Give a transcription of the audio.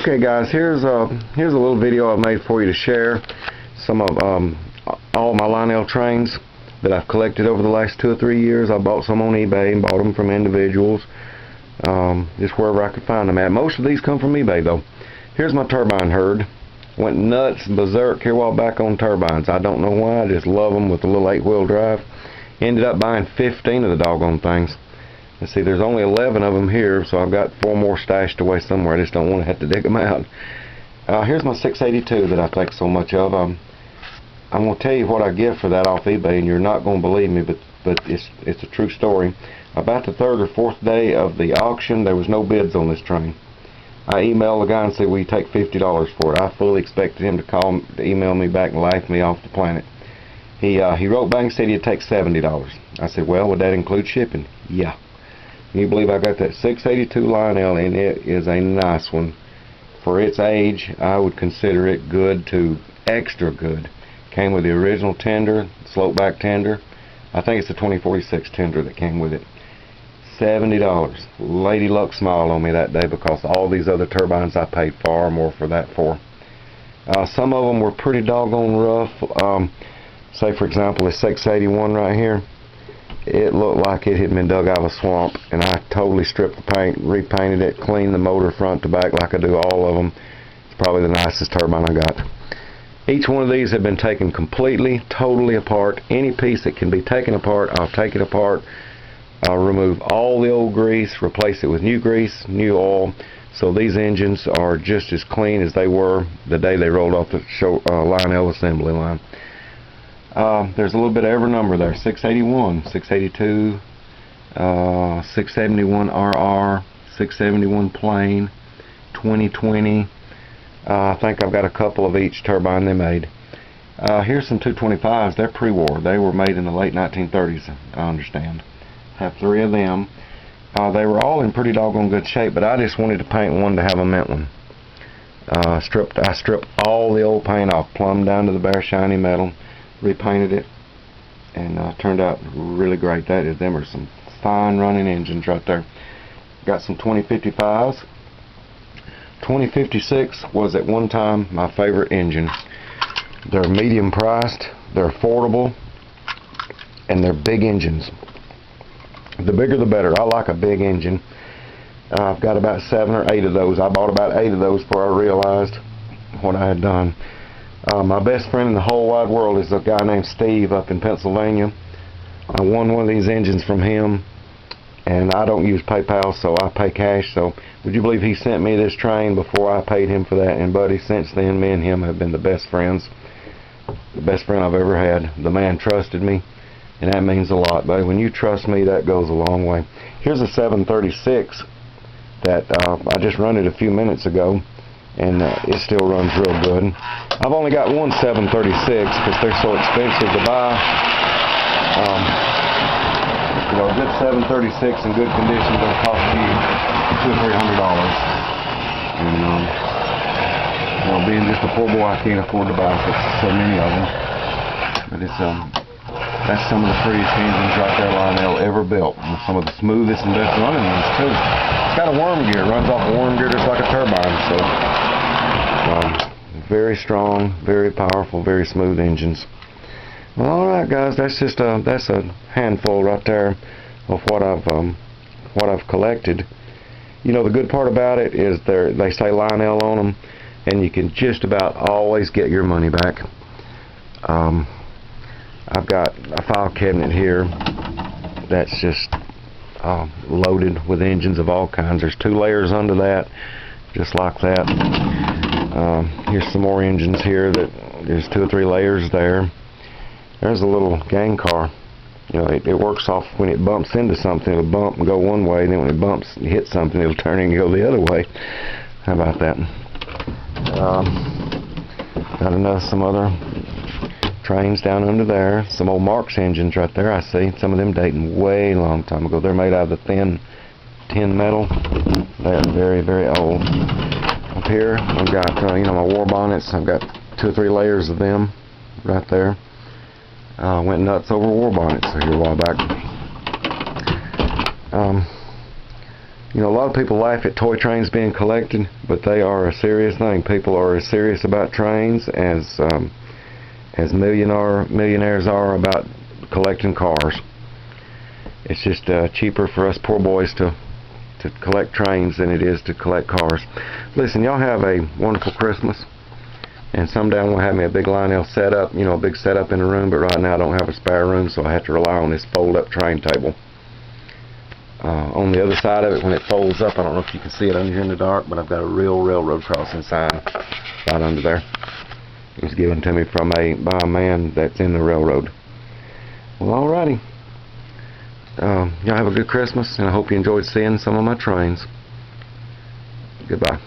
Okay guys, here's a little video I made for you to share some of all my Lionel trains that I've collected over the last 2 or 3 years. I bought some on eBay and bought them from individuals, just wherever I could find them at. Most of these come from eBay though. Here's my turbine herd. Went nuts berserk here a while back on turbines. I don't know why, I just love them with the little 8-wheel drive. Ended up buying 15 of the doggone things. Let's see, there's only 11 of them here, so I've got 4 more stashed away somewhere. I just don't want to have to dig them out. Here's my 682 that I think so much of. I'm going to tell you what I get for that off eBay, and you're not going to believe me, but it's a true story. About the 3rd or 4th day of the auction, there was no bids on this train. I emailed the guy and said, will you take $50 for it? I fully expected him to email me back and laugh me off the planet. He wrote back and said he'd take $70. I said, well, would that include shipping? Yeah. Can you believe I got that 682 Lionel, and it is a nice one. For its age, I would consider it good to extra good. Came with the original tender, slope back tender. I think it's the 2046 tender that came with it. $70. Lady luck smiled on me that day because all these other turbines I paid far more for that for. Some of them were pretty doggone rough. Say for example this 681 right here. It looked like it had been dug out of a swamp, and I totally stripped the paint, repainted it, cleaned the motor front to back like I do all of them. It's probably the nicest turbine I got. Each one of these have been taken completely, totally apart. Any piece that can be taken apart, I'll take it apart. I'll remove all the old grease, replace it with new grease, new oil. So these engines are just as clean as they were the day they rolled off the Lionel assembly line. There's a little bit of every number there. 681, 682, 671 RR, 671 plain, 2020. I think I've got a couple of each turbine they made. Here's some 225s. They're pre-war. They were made in the late 1930s, I understand. Have 3 of them. They were all in pretty doggone good shape, but I just wanted to paint one to have a mint one. I stripped all the old paint off, plumb down to the bare shiny metal. Repainted it, and turned out really great. Them are some fine running engines right there. Got some 2055s. 2056 was at one time my favorite engine. They're medium priced, they're affordable, and they're big engines. The bigger the better. I like a big engine. I've got about 7 or 8 of those. I bought about 8 of those before I realized what I had done. My best friend in the whole wide world is a guy named Steve up in Pennsylvania. I won one of these engines from him, and I don't use PayPal, so I pay cash. So would you believe he sent me this train before I paid him for that? And buddy, since then me and him have been the best friends. The best friend I've ever had. The man trusted me, and that means a lot, buddy. When you trust me, that goes a long way. Here's a 736 that I just run it a few minutes ago, and it still runs real good. I've only got one 736 because they're so expensive to buy. You know, a good 736 in good condition is going to cost you $200 or $300. And you know, being just a poor boy, I can't afford to buy so many of them. But it's that's some of the prettiest engines right there Lionel ever built. And some of the smoothest and best running ones too. It's got a worm gear. It runs off a worm gear just like a turbine. So very strong, very powerful, very smooth engines. Well, all right, guys, that's a handful right there of what I've collected. You know, the good part about it is they say Lionel on them, and you can just about always get your money back. I've got a file cabinet here that's just loaded with engines of all kinds. There's 2 layers under that, just like that. Here's some more engines here that there's 2 or 3 layers there. There's a little gang car. You know, it works off when it bumps into something, it'll bump and go one way, and then when it bumps and hits something, it'll turn and go the other way. How about that? Got some other trains down under there. Some old Marks engines right there. I see some of them dating way long time ago. They're made out of the thin tin metal. They're very, very old. Up here I've got you know, my war bonnets. I've got 2 or 3 layers of them right there. Went nuts over war bonnets here a while back. You know, a lot of people laugh at toy trains being collected, but they are a serious thing. People are as serious about trains as millionaires are about collecting cars. It's just cheaper for us poor boys to collect trains than it is to collect cars. Listen, y'all have a wonderful Christmas, and someday I'm going to have me a big Lionel setup, you know, a big setup in the room, but right now I don't have a spare room, so I have to rely on this fold-up train table. On the other side of it, when it folds up, I don't know if you can see it under here in the dark, but I've got a real railroad crossing sign right under there. It was given to me by a man that's in the railroad. Well, alrighty. Y'all have a good Christmas, and I hope you enjoyed seeing some of my trains. Goodbye.